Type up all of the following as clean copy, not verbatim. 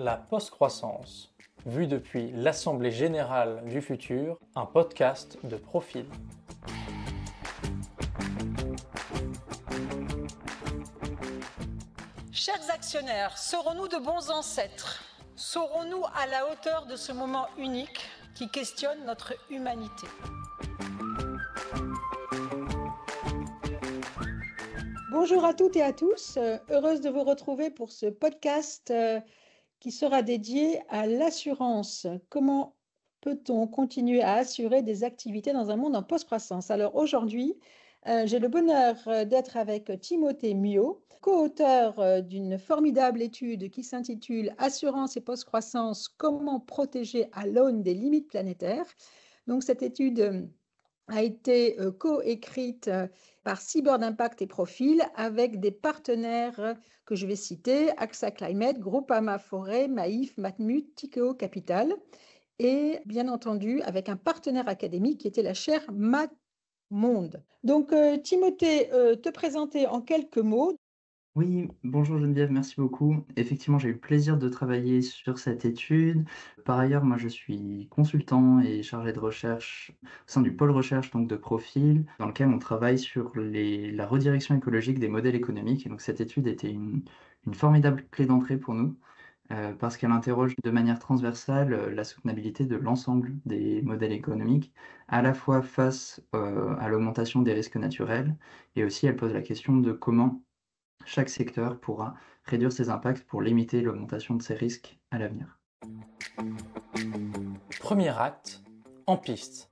La post-croissance, vue depuis l'Assemblée générale du futur, un podcast de Profil. Chers actionnaires, serons-nous de bons ancêtres? Serons-nous à la hauteur de ce moment unique qui questionne notre humanité? Bonjour à toutes et à tous, heureuse de vous retrouver pour ce podcast qui sera dédié à l'assurance. Comment peut-on continuer à assurer des activités dans un monde en post-croissance? Alors aujourd'hui, j'ai le bonheur d'être avec Timothée Miot, co-auteur d'une formidable étude qui s'intitule Assurance et post-croissance, comment protéger à l'aune des limites planétaires. Donc cette étude a été co-écrite par Seabird Impact et Profil avec des partenaires que je vais citer, AXA Climate, Groupama Forêt, Maïf, Matmut, Tikeo Capital et bien entendu avec un partenaire académique qui était la chaire MatMonde. Donc Timothée, te présenter en quelques mots. Oui, bonjour Geneviève, merci beaucoup. Effectivement, j'ai eu le plaisir de travailler sur cette étude. Par ailleurs, moi, je suis consultant et chargé de recherche au sein du pôle recherche donc de Profil, dans lequel on travaille sur la redirection écologique des modèles économiques. Et donc, cette étude était une formidable clé d'entrée pour nous, parce qu'elle interroge de manière transversale la soutenabilité de l'ensemble des modèles économiques, à la fois face à l'augmentation des risques naturels, et aussi elle pose la question de comment chaque secteur pourra réduire ses impacts pour limiter l'augmentation de ses risques à l'avenir. Premier acte, en piste.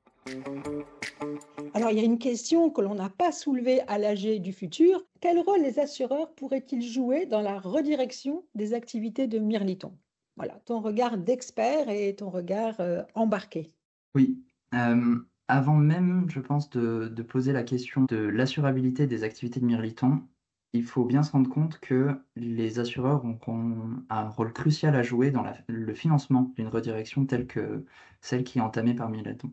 Alors, il y a une question que l'on n'a pas soulevée à l'AG du futur. Quel rôle les assureurs pourraient-ils jouer dans la redirection des activités de Mirliton? Voilà, ton regard d'expert et ton regard embarqué. Oui, avant même, je pense, de poser la question de l'assurabilité des activités de Mirliton, il faut bien se rendre compte que les assureurs ont un rôle crucial à jouer dans le financement d'une redirection telle que celle qui est entamée par Mirliton.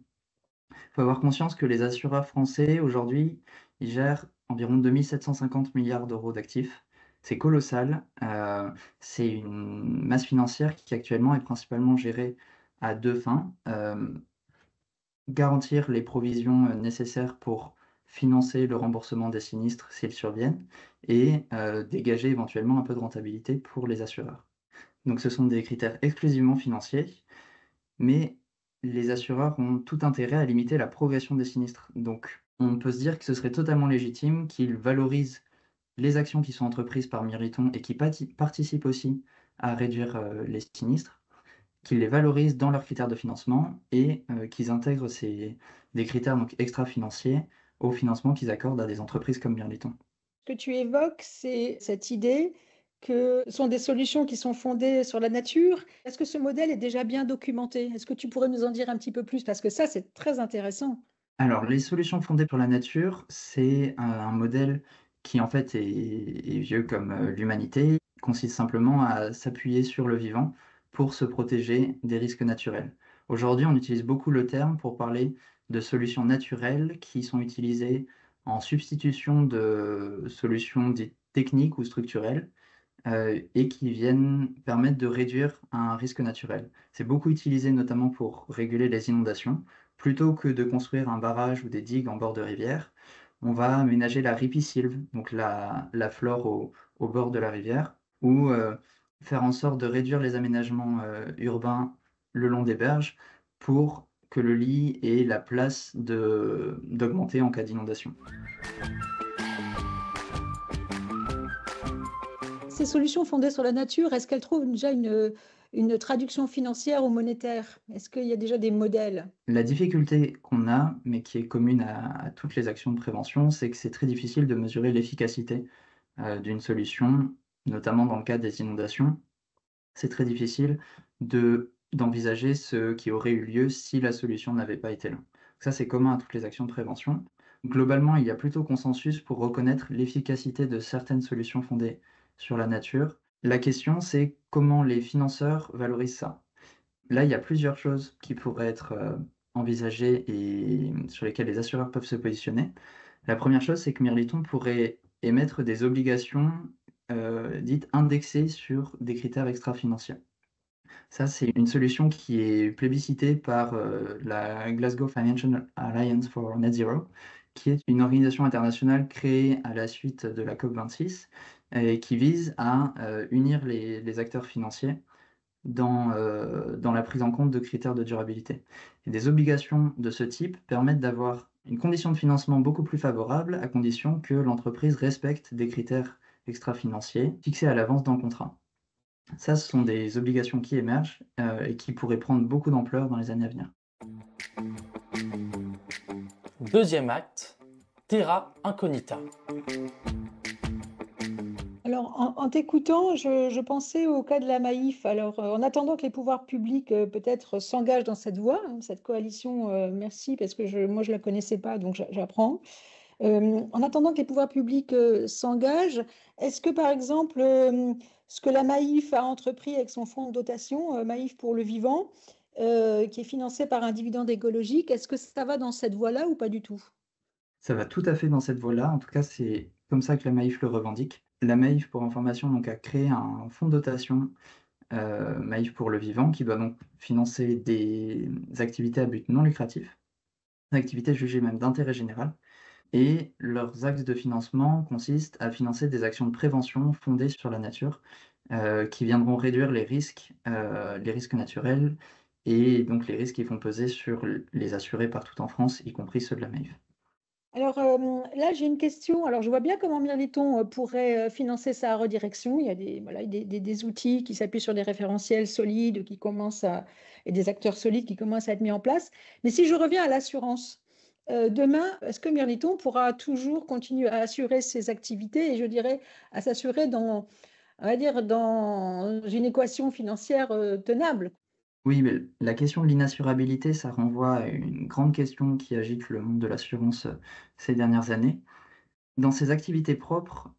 Il faut avoir conscience que les assureurs français, aujourd'hui, ils gèrent environ 2750 milliards d'euros d'actifs. C'est colossal. C'est une masse financière qui actuellement est principalement gérée à deux fins. Garantir les provisions nécessaires pour financer le remboursement des sinistres s'ils surviennent et dégager éventuellement un peu de rentabilité pour les assureurs. Donc ce sont des critères exclusivement financiers, mais les assureurs ont tout intérêt à limiter la progression des sinistres. Donc on peut se dire que ce serait totalement légitime qu'ils valorisent les actions qui sont entreprises par Mirliton et qui participent aussi à réduire les sinistres, qu'ils les valorisent dans leurs critères de financement et qu'ils intègrent des critères donc extra-financiers au financement qu'ils accordent à des entreprises comme Mirliton. Ce que tu évoques, c'est cette idée que ce sont des solutions qui sont fondées sur la nature. Est-ce que ce modèle est déjà bien documenté? Est-ce que tu pourrais nous en dire un petit peu plus? Parce que ça, c'est très intéressant. Alors, les solutions fondées sur la nature, c'est un modèle qui en fait est vieux comme l'humanité, consiste simplement à s'appuyer sur le vivant pour se protéger des risques naturels. Aujourd'hui, on utilise beaucoup le terme pour parler de solutions naturelles qui sont utilisées en substitution de solutions dites techniques ou structurelles et qui viennent permettre de réduire un risque naturel. C'est beaucoup utilisé notamment pour réguler les inondations. Plutôt que de construire un barrage ou des digues en bord de rivière, on va aménager la ripisylve, donc la flore au bord de la rivière, ou faire en sorte de réduire les aménagements urbains le long des berges pour que le lit ait la place d'augmenter en cas d'inondation. Ces solutions fondées sur la nature, est-ce qu'elles trouvent déjà une traduction financière ou monétaire? Est-ce qu'il y a déjà des modèles? La difficulté qu'on a, mais qui est commune à toutes les actions de prévention, c'est que c'est très difficile de mesurer l'efficacité d'une solution, notamment dans le cas des inondations. C'est très difficile d'envisager ce qui aurait eu lieu si la solution n'avait pas été là. Ça, c'est commun à toutes les actions de prévention. Globalement, il y a plutôt consensus pour reconnaître l'efficacité de certaines solutions fondées sur la nature. La question, c'est comment les financeurs valorisent ça. Là, il y a plusieurs choses qui pourraient être envisagées et sur lesquelles les assureurs peuvent se positionner. La première chose, c'est que Mirliton pourrait émettre des obligations dites indexées sur des critères extra-financiers. Ça, c'est une solution qui est plébiscitée par la Glasgow Financial Alliance for Net Zero, qui est une organisation internationale créée à la suite de la COP26 et qui vise à unir les acteurs financiers dans la prise en compte de critères de durabilité. Et des obligations de ce type permettent d'avoir une condition de financement beaucoup plus favorable à condition que l'entreprise respecte des critères extra-financiers fixés à l'avance dans le contrat. Ça, ce sont des obligations qui émergent et qui pourraient prendre beaucoup d'ampleur dans les années à venir. Deuxième acte, Terra Incognita. Alors, en t'écoutant, je pensais au cas de la Maïf. Alors, en attendant que les pouvoirs publics peut-être s'engagent dans cette voie, hein, cette coalition, merci, parce que moi, je ne la connaissais pas, donc j'apprends. En attendant que les pouvoirs publics s'engagent, est-ce que, par exemple, ce que la Maïf a entrepris avec son fonds de dotation, Maïf pour le vivant, qui est financé par un dividende écologique, est-ce que ça va dans cette voie-là ou pas du tout? Ça va tout à fait dans cette voie-là. En tout cas, c'est comme ça que la Maïf le revendique. La Maïf, pour information, donc, a créé un fonds de dotation Maïf pour le vivant qui doit donc financer des activités à but non lucratif, des activités jugées même d'intérêt général. Et leurs axes de financement consistent à financer des actions de prévention fondées sur la nature qui viendront réduire les risques naturels et donc les risques qui font peser sur les assurés partout en France, y compris ceux de la Maïf. Alors là, j'ai une question. Alors, je vois bien comment Mirliton pourrait financer sa redirection. Il y a voilà, des outils qui s'appuient sur des référentiels solides et des acteurs solides qui commencent à être mis en place. Mais si je reviens à l'assurance, demain, est-ce que Mirliton pourra toujours continuer à assurer ses activités et je dirais à s'assurer on va dire, dans une équation financière tenable? Oui, mais la question de l'inassurabilité, ça renvoie à une grande question qui agite le monde de l'assurance ces dernières années. Dans ses activités propres,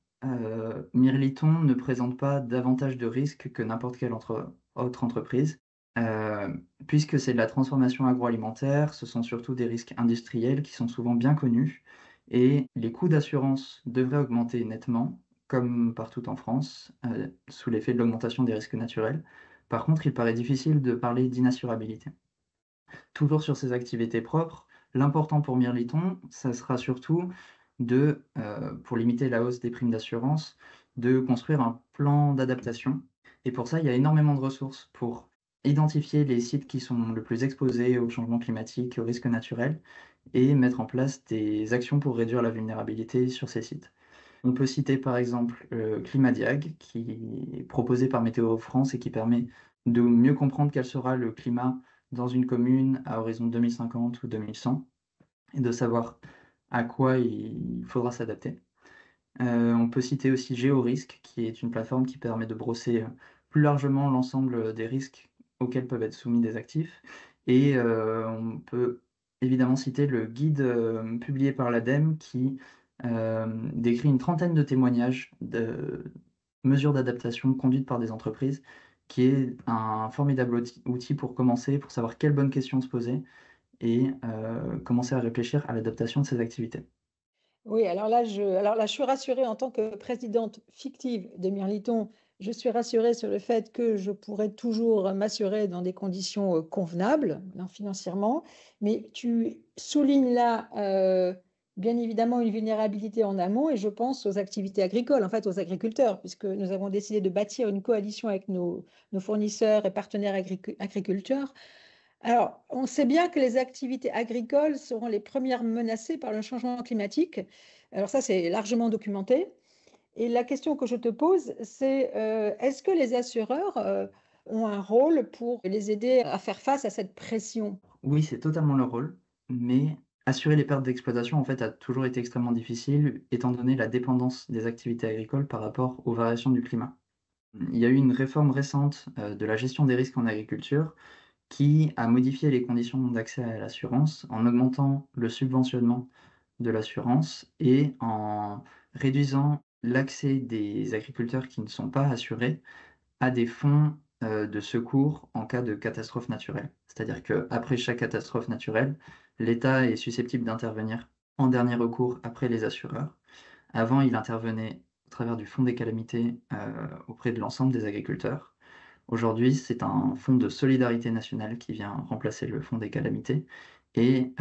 Mirliton ne présente pas davantage de risques que n'importe quelle autre entreprise. Euh, Puisque c'est de la transformation agroalimentaire, ce sont surtout des risques industriels qui sont souvent bien connus et les coûts d'assurance devraient augmenter nettement, comme partout en France, sous l'effet de l'augmentation des risques naturels. Par contre, il paraît difficile de parler d'inassurabilité. Toujours sur ces activités propres, l'important pour Mirliton, ça sera surtout pour limiter la hausse des primes d'assurance, de construire un plan d'adaptation. Et pour ça, il y a énormément de ressources pour identifier les sites qui sont le plus exposés au changement climatique et aux risques naturels et mettre en place des actions pour réduire la vulnérabilité sur ces sites. On peut citer par exemple Climadiag, qui est proposé par Météo France et qui permet de mieux comprendre quel sera le climat dans une commune à horizon 2050 ou 2100 et de savoir à quoi il faudra s'adapter. On peut citer aussi GeoRisque, qui est une plateforme qui permet de brosser plus largement l'ensemble des risques auxquels peuvent être soumis des actifs. Et on peut évidemment citer le guide publié par l'ADEME qui décrit une trentaine de témoignages de mesures d'adaptation conduites par des entreprises, qui est un formidable outil pour commencer, pour savoir quelles bonnes questions se poser et commencer à réfléchir à l'adaptation de ces activités. Oui, alors là, je suis rassurée en tant que présidente fictive de Mirliton. Je suis rassurée sur le fait que je pourrais toujours m'assurer dans des conditions convenables, hein, financièrement. Mais tu soulignes là, bien évidemment, une vulnérabilité en amont et je pense aux activités agricoles, en fait aux agriculteurs, puisque nous avons décidé de bâtir une coalition avec nos fournisseurs et partenaires agriculteurs. Alors, on sait bien que les activités agricoles seront les premières menacées par le changement climatique. Alors ça, c'est largement documenté. Et la question que je te pose, c'est est-ce que les assureurs ont un rôle pour les aider à faire face à cette pression? Oui, c'est totalement leur rôle, mais assurer les pertes d'exploitation, en fait, a toujours été extrêmement difficile, étant donné la dépendance des activités agricoles par rapport aux variations du climat. Il y a eu une réforme récente de la gestion des risques en agriculture qui a modifié les conditions d'accès à l'assurance en augmentant le subventionnement de l'assurance et en réduisant l'accès des agriculteurs qui ne sont pas assurés à des fonds de secours en cas de catastrophe naturelle. C'est-à-dire qu'après chaque catastrophe naturelle, l'État est susceptible d'intervenir en dernier recours après les assureurs. Avant, il intervenait au travers du fonds des calamités auprès de l'ensemble des agriculteurs. Aujourd'hui, c'est un fonds de solidarité nationale qui vient remplacer le fonds des calamités et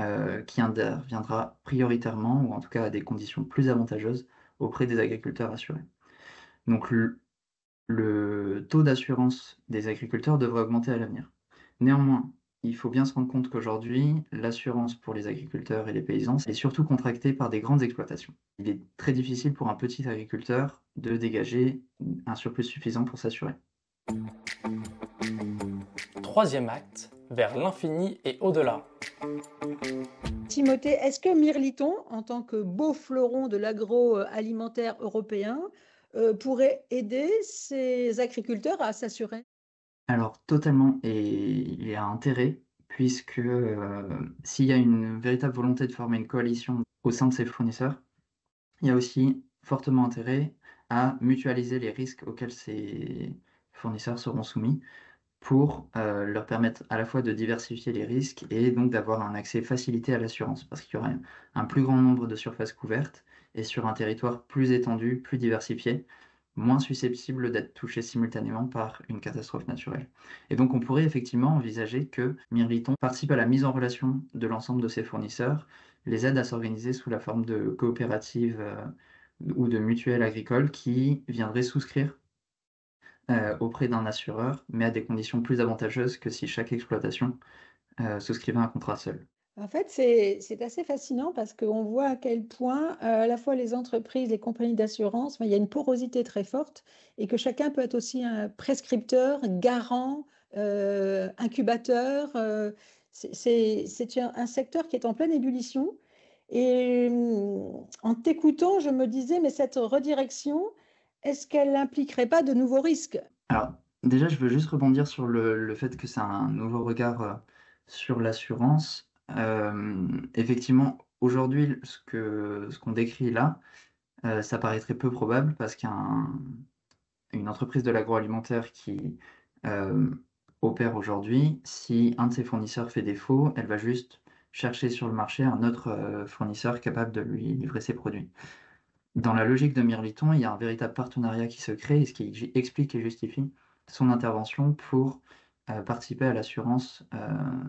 qui interviendra prioritairement, ou en tout cas à des conditions plus avantageuses, auprès des agriculteurs assurés. Donc le taux d'assurance des agriculteurs devrait augmenter à l'avenir. Néanmoins, il faut bien se rendre compte qu'aujourd'hui, l'assurance pour les agriculteurs et les paysans est surtout contractée par des grandes exploitations. Il est très difficile pour un petit agriculteur de dégager un surplus suffisant pour s'assurer. Troisième acte, vers l'infini et au-delà. Timothée, est-ce que Mirliton, en tant que beau fleuron de l'agroalimentaire européen, pourrait aider ces agriculteurs à s'assurer? Alors totalement, et il y a intérêt, puisque s'il y a une véritable volonté de former une coalition au sein de ces fournisseurs, il y a aussi fortement intérêt à mutualiser les risques auxquels ces fournisseurs seront soumis pour leur permettre à la fois de diversifier les risques et donc d'avoir un accès facilité à l'assurance, parce qu'il y aura un plus grand nombre de surfaces couvertes et sur un territoire plus étendu, plus diversifié, moins susceptible d'être touché simultanément par une catastrophe naturelle. Et donc on pourrait effectivement envisager que Mirliton participe à la mise en relation de l'ensemble de ses fournisseurs, les aide à s'organiser sous la forme de coopératives ou de mutuelles agricoles qui viendraient souscrire auprès d'un assureur, mais à des conditions plus avantageuses que si chaque exploitation souscrivait un contrat seul. En fait, c'est assez fascinant parce qu'on voit à quel point, à la fois les entreprises, les compagnies d'assurance, il y a une porosité très forte et que chacun peut être aussi un prescripteur, garant, incubateur. C'est un secteur qui est en pleine ébullition. Et en t'écoutant, je me disais, mais cette redirection, est-ce qu'elle n'impliquerait pas de nouveaux risques? Alors, déjà, je veux juste rebondir sur le fait que c'est un nouveau regard sur l'assurance. Effectivement, aujourd'hui, ce qu'on décrit là, ça paraîtrait peu probable parce qu'une entreprise de l'agroalimentaire qui euh, opère aujourd'hui, si un de ses fournisseurs fait défaut, elle va juste chercher sur le marché un autre fournisseur capable de lui livrer ses produits. Dans la logique de Mirliton, il y a un véritable partenariat qui se crée, et ce qui explique et justifie son intervention pour participer à l'assurance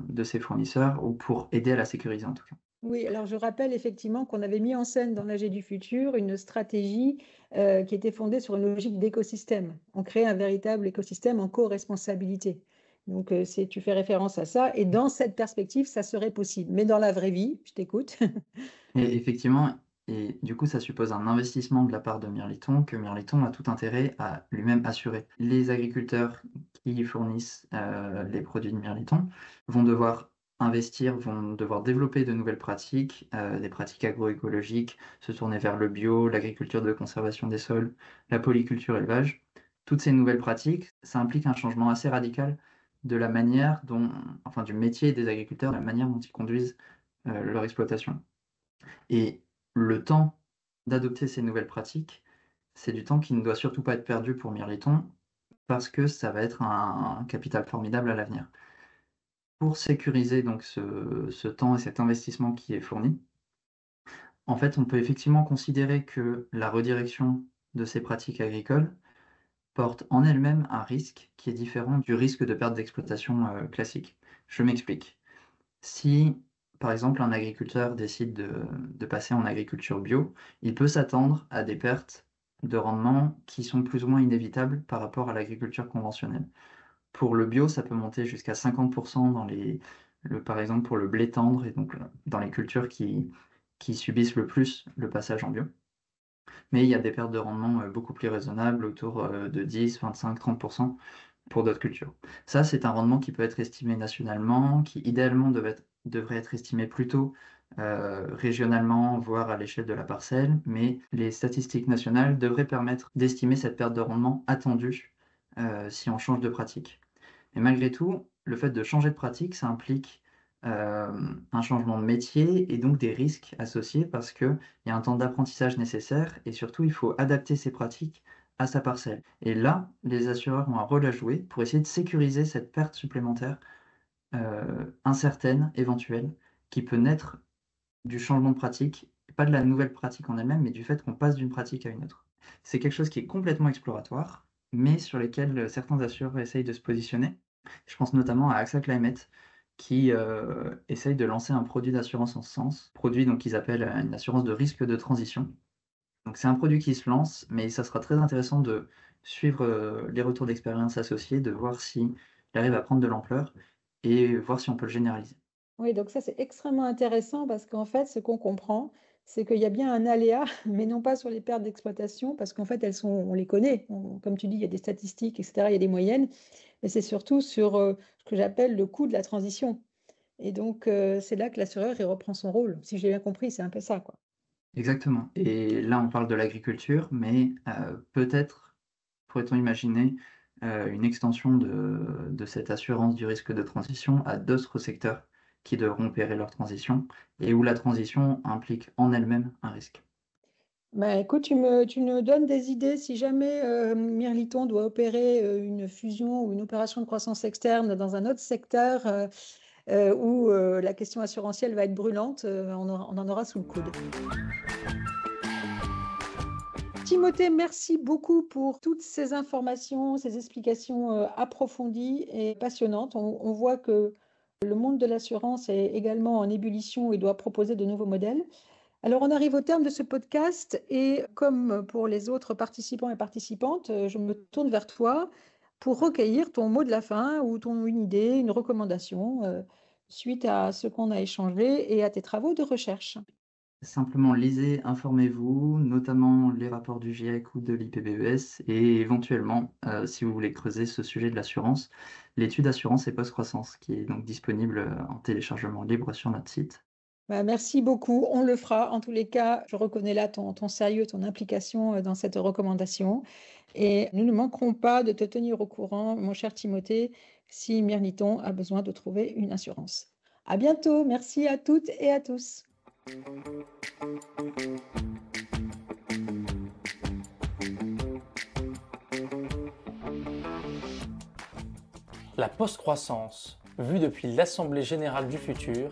de ses fournisseurs ou pour aider à la sécuriser en tout cas. Oui, alors je rappelle effectivement qu'on avait mis en scène dans l'AG du futur une stratégie qui était fondée sur une logique d'écosystème. On crée un véritable écosystème en co-responsabilité. Donc, tu fais référence à ça, et dans cette perspective, ça serait possible. Mais dans la vraie vie, je t'écoute. Et effectivement, et du coup, ça suppose un investissement de la part de Mirliton que Mirliton a tout intérêt à lui-même assurer. Les agriculteurs qui fournissent les produits de Mirliton vont devoir investir, vont devoir développer de nouvelles pratiques, des pratiques agroécologiques, se tourner vers le bio, l'agriculture de conservation des sols, la polyculture élevage. Toutes ces nouvelles pratiques, ça implique un changement assez radical de la manière dont, enfin, du métier des agriculteurs, de la manière dont ils conduisent leur exploitation. Et le temps d'adopter ces nouvelles pratiques, c'est du temps qui ne doit surtout pas être perdu pour Mirliton, parce que ça va être un capital formidable à l'avenir. Pour sécuriser donc ce temps et cet investissement qui est fourni, en fait, on peut effectivement considérer que la redirection de ces pratiques agricoles porte en elle-même un risque qui est différent du risque de perte d'exploitation classique. Je m'explique. Si, par exemple, un agriculteur décide de passer en agriculture bio, il peut s'attendre à des pertes de rendement qui sont plus ou moins inévitables par rapport à l'agriculture conventionnelle. Pour le bio, ça peut monter jusqu'à 50% par exemple pour le blé tendre et donc dans les cultures qui subissent le plus le passage en bio. Mais il y a des pertes de rendement beaucoup plus raisonnables, autour de 10, 25, 30% pour d'autres cultures. Ça, c'est un rendement qui peut être estimé nationalement, qui idéalement devrait être estimé plutôt régionalement, voire à l'échelle de la parcelle, mais les statistiques nationales devraient permettre d'estimer cette perte de rendement attendue si on change de pratique. Mais malgré tout, le fait de changer de pratique, ça implique un changement de métier et donc des risques associés parce qu'il y a un temps d'apprentissage nécessaire et surtout il faut adapter ses pratiques à sa parcelle. Et là, les assureurs ont un rôle à jouer pour essayer de sécuriser cette perte supplémentaire incertaine, éventuelle, qui peut naître du changement de pratique, pas de la nouvelle pratique en elle-même, mais du fait qu'on passe d'une pratique à une autre. C'est quelque chose qui est complètement exploratoire, mais sur lesquels certains assureurs essayent de se positionner. Je pense notamment à AXA Climate, qui essaye de lancer un produit d'assurance en ce sens, produit donc qu'ils appellent une assurance de risque de transition. Donc c'est un produit qui se lance, mais ça sera très intéressant de suivre les retours d'expérience associés, de voir s'il arrive à prendre de l'ampleur et voir si on peut le généraliser. Oui, donc ça c'est extrêmement intéressant parce qu'en fait, ce qu'on comprend, c'est qu'il y a bien un aléa, mais non pas sur les pertes d'exploitation, parce qu'en fait, on les connaît. Comme tu dis, il y a des statistiques, etc., il y a des moyennes, mais c'est surtout sur ce que j'appelle le coût de la transition. Et donc, c'est là que l'assureur, il reprend son rôle. Si j'ai bien compris, c'est un peu ça, quoi. Exactement. Et là, on parle de l'agriculture, mais peut-être pourrait-on imaginer une extension de cette assurance du risque de transition à d'autres secteurs qui devront opérer leur transition et où la transition implique en elle-même un risque. Bah, écoute, tu me donnes des idées. Si jamais Mirliton doit opérer une fusion ou une opération de croissance externe dans un autre secteur où la question assurantielle va être brûlante, on en aura sous le coude. Timothée, merci beaucoup pour toutes ces informations, ces explications approfondies et passionnantes. On voit que le monde de l'assurance est également en ébullition et doit proposer de nouveaux modèles. Alors, on arrive au terme de ce podcast et comme pour les autres participants et participantes, je me tourne vers toi pour recueillir ton mot de la fin ou une idée, une recommandation suite à ce qu'on a échangé et à tes travaux de recherche. Simplement lisez, informez-vous, notamment les rapports du GIEC ou de l'IPBES, et éventuellement, si vous voulez creuser ce sujet de l'assurance, l'étude assurance et post-croissance, qui est donc disponible en téléchargement libre sur notre site. Bah, merci beaucoup, on le fera. En tous les cas, je reconnais là ton sérieux, ton implication dans cette recommandation. Et nous ne manquerons pas de te tenir au courant, mon cher Timothée, si Mirliton a besoin de trouver une assurance. À bientôt, merci à toutes et à tous. La post-croissance, vue depuis l'Assemblée générale du futur,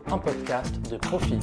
un podcast de Profil.